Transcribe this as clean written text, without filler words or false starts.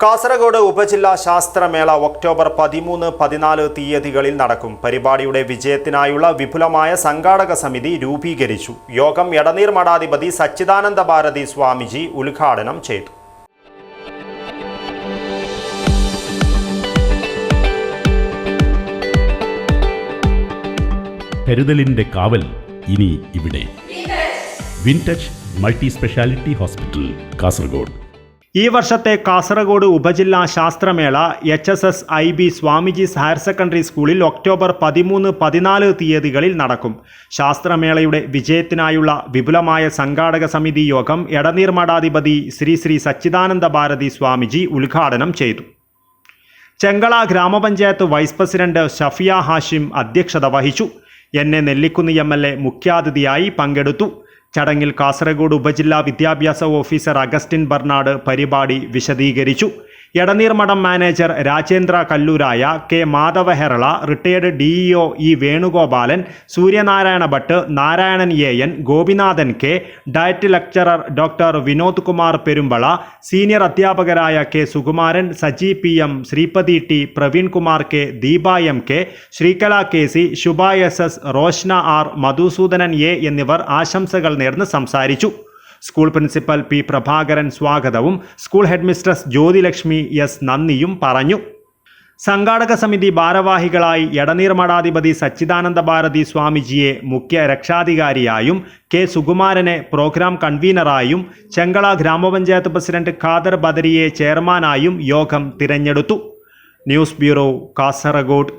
കാസർഗോഡ് ഉപജില്ലാ ശാസ്ത്രമേള ഒക്ടോബർ 13-14 തീയതികളിൽ നടക്കും. പരിപാടിയുടെ വിജയത്തിനായുള്ള വിപുലമായ സംഘാടക സമിതി രൂപീകരിച്ചു. യോഗം എടനീർ മഠാധിപതി സച്ചിദാനന്ദ ഭാരതി സ്വാമിജി ഉദ്ഘാടനം ചെയ്തു. കരുതലിന്റെ കാവൽ ഇനി ഇവിടെ. വിൻടച്ച് മൾട്ടി സ്പെഷ്യാലിറ്റി ഹോസ്പിറ്റൽ, കാസർഗോഡ്. ഈ വർഷത്തെ കാസർഗോഡ് ഉപജില്ലാ ശാസ്ത്രമേള HSSIB സ്വാമിജീസ് ഹയർ സെക്കൻഡറി സ്കൂളിൽ ഒക്ടോബർ 13-14 തീയതികളിൽ നടക്കും. ശാസ്ത്രമേളയുടെ വിജയത്തിനായുള്ള വിപുലമായ സംഘാടക സമിതി യോഗം എടനീർ മഠാധിപതി ശ്രീ സച്ചിദാനന്ദ ഭാരതി സ്വാമിജി ഉദ്ഘാടനം ചെയ്തു. ചെങ്കള ഗ്രാമപഞ്ചായത്ത് വൈസ് പ്രസിഡന്റ് ഷഫിയ ഹാഷിം അധ്യക്ഷത വഹിച്ചു. നെല്ലിക്കുന്ന് MLA മുഖ്യാതിഥിയായി പങ്കെടുത്തു. ചടങ്ങിൽ കാസർഗോഡ് ഉപജില്ലാ വിദ്യാഭ്യാസ ഓഫീസർ അഗസ്റ്റിൻ ബർണാഡ് പരിപാടി വിശദീകരിച്ചു. Edneer Mutt manager Rajendra Kallooraya, K Madhava Herala, retired DEO E Venugopalan, Suryanarayana Bhat, Narayanan AN, Gopinathan K, DIET lecturer doctor Vinod Kumar Perumbala, senior അധ്യാപകരായ K Sukumaran, Saji PM, Sripathi T, Praveen Kumar K, Deepa MK, Sreekala KC, Shubha SS, Roshna R, Madhusudanan A എന്നിവർ ആശംസകൾ നേർന്ന് സംസാരിച്ചു. സ്കൂൾ പ്രിൻസിപ്പൽ P പ്രഭാകരൻ സ്വാഗതവും സ്കൂൾ ഹെഡ്മിസ്ട്രസ് ജ്യോതിലക്ഷ്മി S നന്ദിയും പറഞ്ഞു. സംഘാടക സമിതി ഭാരവാഹികളായി എടനീർ മഠാധിപതി സച്ചിദാനന്ദ ഭാരതി സ്വാമിജിയെ മുഖ്യ രക്ഷാധികാരിയായും, K സുകുമാരനെ പ്രോഗ്രാം കൺവീനറായും, ചെങ്കള ഗ്രാമപഞ്ചായത്ത് പ്രസിഡന്റ് ഖാദർ ബദരിയെ ചെയർമാനായും യോഗം തിരഞ്ഞെടുത്തു. News bureau, Kasaragod.